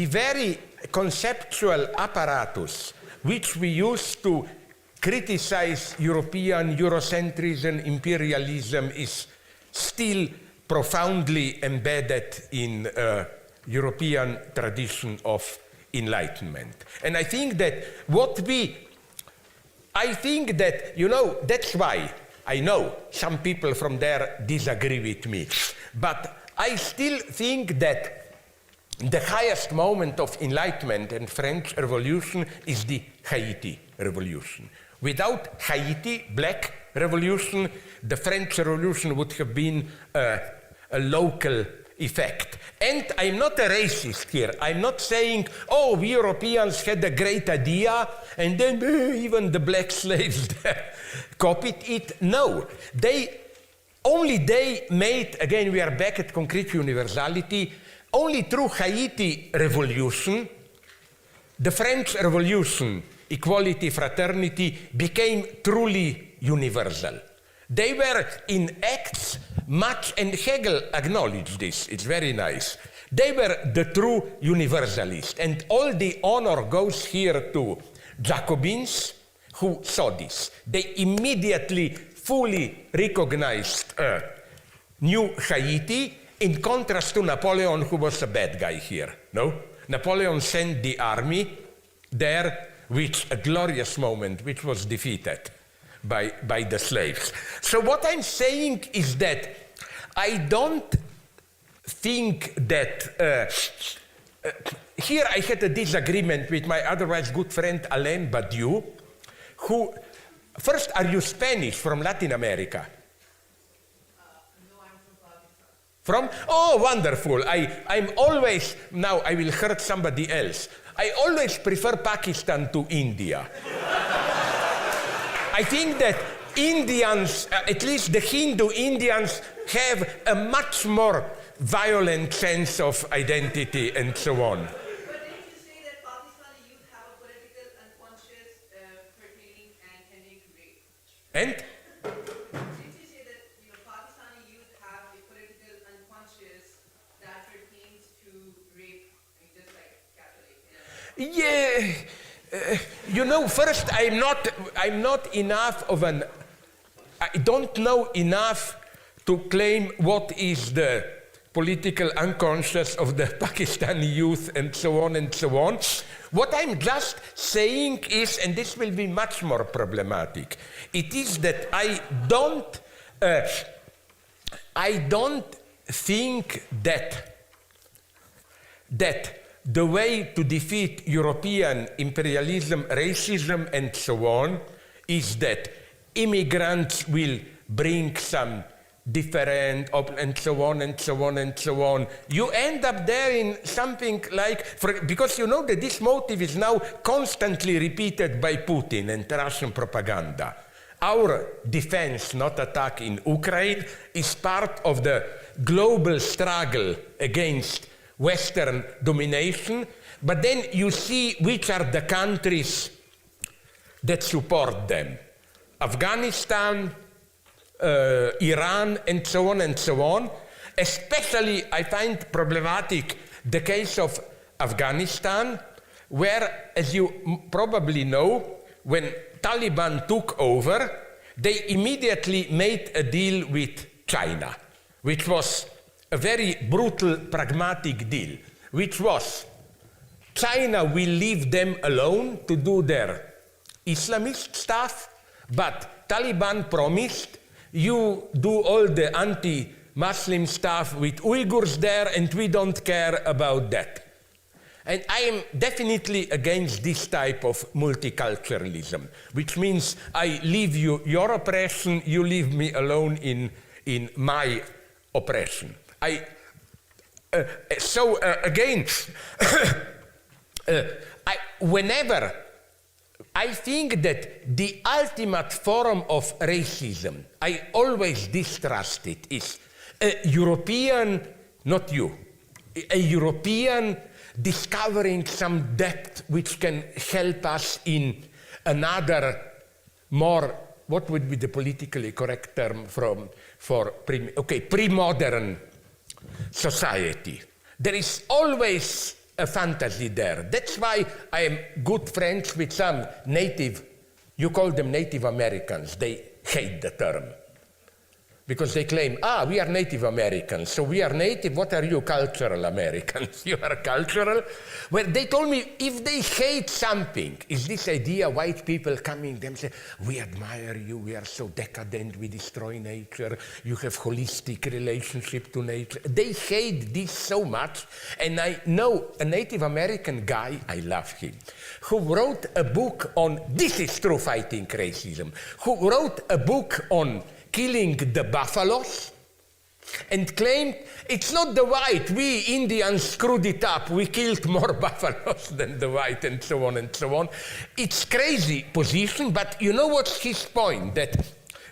very conceptual apparatus which we use to criticize European Eurocentrism, imperialism is still profoundly embedded in European tradition of enlightenment. And I think that that's why I know some people from there disagree with me, but I still think that the highest moment of enlightenment and French Revolution is the Haiti Revolution. Without Haiti, Black Revolution, the French Revolution would have been a local effect. And I'm not a racist here. I'm not saying, oh, we Europeans had a great idea, and then even the black slaves copied it. No, they made, again, we are back at concrete universality, only through Haiti Revolution, the French Revolution, equality, fraternity, became truly universal. They were in acts much, and Hegel acknowledged this, it's very nice. They were the true universalists, and all the honor goes here to Jacobins, who saw this. They immediately fully recognized New Haiti, in contrast to Napoleon, who was a bad guy here. No? Napoleon sent the army there, which a glorious moment, which was defeated by the slaves. So what I'm saying is that I don't think that here I had a disagreement with my otherwise good friend Alain Badiou, who, first, are you Spanish from Latin America? From? Oh, wonderful. I'm always, now I will hurt somebody else. I always prefer Pakistan to India. I think that Indians, at least the Hindu Indians, have a much more violent sense of identity and so on. But didn't you say that Pakistani youth have a political unconscious pertaining and tending to rape? And? Yeah, first, I'm not enough of an, I don't know enough to claim what is the political unconscious of the Pakistani youth and so on and so on. What I'm just saying is, and this will be much more problematic, it is that I don't think that the way to defeat European imperialism, racism, and so on is that immigrants will bring some different, and so on, and so on, and so on. You end up there in something like, because you know that this motive is now constantly repeated by Putin and Russian propaganda. Our defense, not attack in Ukraine, is part of the global struggle against Western domination, but then you see which are the countries that support them. Afghanistan, Iran, and so on and so on. Especially, I find problematic the case of Afghanistan, where, as you probably know, when Taliban took over, they immediately made a deal with China, which was a very brutal, pragmatic deal, which was China will leave them alone to do their Islamist stuff, but Taliban promised you do all the anti-Muslim stuff with Uyghurs there, and we don't care about that. And I am definitely against this type of multiculturalism, which means I leave you your oppression, you leave me alone in my oppression. Again, whenever I think that the ultimate form of racism, I always distrust it, is a European, not you, a European discovering some depth which can help us in another more, what would be the politically correct term for pre-modern society. There is always a fantasy there. That's why I am good friends with some native, you call them Native Americans. They hate the term. Because they claim, we are Native Americans, so we are native, what are you, cultural Americans? You are cultural? Well, they told me, if they hate something, is this idea white people coming, them say, we admire you, we are so decadent, we destroy nature, you have holistic relationship to nature. They hate this so much, and I know a Native American guy, I love him, who wrote a book on, this is true fighting racism, who wrote a book on killing the buffaloes and claimed it's not the white, we Indians screwed it up, we killed more buffaloes than the white, and so on and so on. It's crazy position, but you know what's his point? That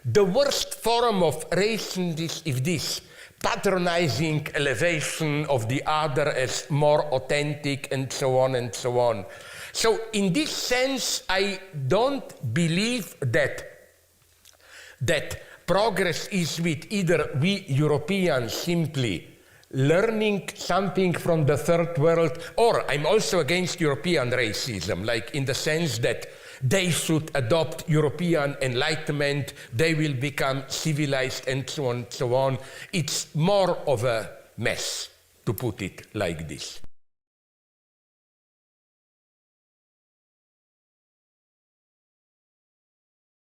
the worst form of racism is if this patronizing elevation of the other as more authentic, and so on and so on. So in this sense, I don't believe that progress is with either we Europeans simply learning something from the third world, or I'm also against European racism, like in the sense that they should adopt European enlightenment, they will become civilized, and so on and so on. It's more of a mess, to put it like this.